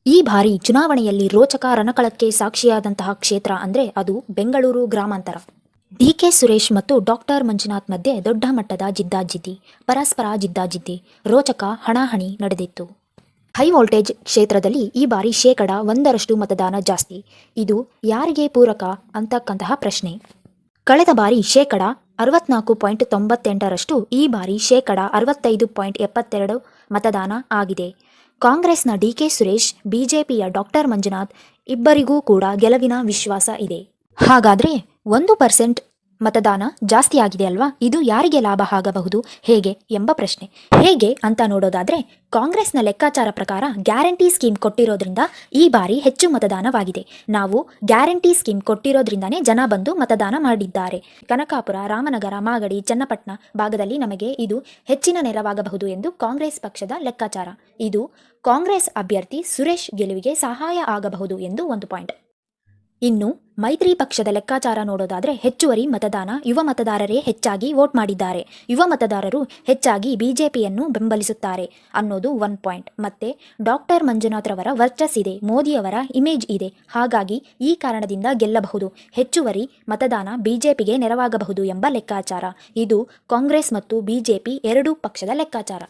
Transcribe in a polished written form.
ಈ ಬಾರಿ ಚುನಾವಣೆಯಲ್ಲಿ ರೋಚಕ ರಣಕಳಕ್ಕೆ ಸಾಕ್ಷಿಯಾದಂತಹ ಕ್ಷೇತ್ರ ಅಂದ್ರೆ ಅದು ಬೆಂಗಳೂರು ಗ್ರಾಮಾಂತರ. ಡಿಕೆ ಸುರೇಶ್ ಮತ್ತು ಡಾಕ್ಟರ್ ಮಂಜುನಾಥ್ ಮಧ್ಯೆ ದೊಡ್ಡ ಮಟ್ಟದ ಜಿದ್ದಾಜಿದ್ದಿ, ಪರಸ್ಪರ ಜಿದ್ದಾಜಿದ್ದಿ, ರೋಚಕ ಹಣಾಹಣಿ ನಡೆದಿತ್ತು. ಹೈ ವೋಲ್ಟೇಜ್ ಕ್ಷೇತ್ರದಲ್ಲಿ ಈ ಬಾರಿ 1% ಮತದಾನ ಜಾಸ್ತಿ. ಇದು ಯಾರಿಗೆ ಪೂರಕ ಅಂತಕ್ಕಂತಹ ಪ್ರಶ್ನೆ. ಕಳೆದ ಬಾರಿ 64.98%, ಈ ಬಾರಿ 65.72% ಮತದಾನ ಆಗಿದೆ. ಕಾಂಗ್ರೆಸ್ನ ಡಿಕೆ ಸುರೇಶ್, ಬಿಜೆಪಿಯ ಡಾಕ್ಟರ್ ಮಂಜುನಾಥ್ ಇಬ್ಬರಿಗೂ ಕೂಡ ಗೆಲುವಿನ ವಿಶ್ವಾಸ ಇದೆ. ಹಾಗಾದ್ರೆ 1% ಮತದಾನ ಜಾಸ್ತಿ ಆಗಿದೆ ಅಲ್ವಾ, ಇದು ಯಾರಿಗೆ ಲಾಭ ಆಗಬಹುದು, ಹೇಗೆ ಎಂಬ ಪ್ರಶ್ನೆ. ಹೇಗೆ ಅಂತ ನೋಡೋದಾದ್ರೆ, ಕಾಂಗ್ರೆಸ್ನ ಲೆಕ್ಕಾಚಾರ ಪ್ರಕಾರ ಗ್ಯಾರಂಟಿ ಸ್ಕೀಮ್ ಕೊಟ್ಟಿರೋದ್ರಿಂದ ಈ ಬಾರಿ ಹೆಚ್ಚು ಮತದಾನವಾಗಿದೆ. ನಾವು ಗ್ಯಾರಂಟಿ ಸ್ಕೀಮ್ ಕೊಟ್ಟಿರೋದ್ರಿಂದಾನೇ ಜನ ಬಂದು ಮತದಾನ ಮಾಡಿದ್ದಾರೆ. ಕನಕಾಪುರ, ರಾಮನಗರ, ಮಾಗಡಿ, ಚನ್ನಪಟ್ಟಣ ಭಾಗದಲ್ಲಿ ನಮಗೆ ಇದು ಹೆಚ್ಚಿನ ನೆರವಾಗಬಹುದು ಎಂದು ಕಾಂಗ್ರೆಸ್ ಪಕ್ಷದ ಲೆಕ್ಕಾಚಾರ. ಇದು ಕಾಂಗ್ರೆಸ್ ಅಭ್ಯರ್ಥಿ ಸುರೇಶ್ ಗೆಲುವಿಗೆ ಸಹಾಯ ಆಗಬಹುದು ಎಂದು ಒಂದು ಪಾಯಿಂಟ್. ಇನ್ನು ಮೈತ್ರಿ ಪಕ್ಷದ ಲೆಕ್ಕಾಚಾರ ನೋಡೋದಾದ್ರೆ, ಹೆಚ್ಚುವರಿ ಮತದಾನ ಯುವ ಮತದಾರರೇ ಹೆಚ್ಚಾಗಿ ವೋಟ್ ಮಾಡಿದ್ದಾರೆ, ಯುವ ಮತದಾರರು ಹೆಚ್ಚಾಗಿ ಬಿಜೆಪಿಯನ್ನು ಬೆಂಬಲಿಸುತ್ತಾರೆ ಅನ್ನೋದು ಒನ್ ಪಾಯಿಂಟ್. ಮತ್ತೆ ಡಾಕ್ಟರ್ ಮಂಜುನಾಥ್ ರವರ ವರ್ಚಸ್ಸಿದೆ, ಮೋದಿಯವರ ಇಮೇಜ್ ಇದೆ, ಹಾಗಾಗಿ ಈ ಕಾರಣದಿಂದ ಗೆಲ್ಲಬಹುದು, ಹೆಚ್ಚುವರಿ ಮತದಾನ ಬಿಜೆಪಿಗೆ ನೆರವಾಗಬಹುದು ಎಂಬ ಲೆಕ್ಕಾಚಾರ. ಇದು ಕಾಂಗ್ರೆಸ್ ಮತ್ತು ಬಿಜೆಪಿ ಎರಡೂ ಪಕ್ಷದ ಲೆಕ್ಕಾಚಾರ.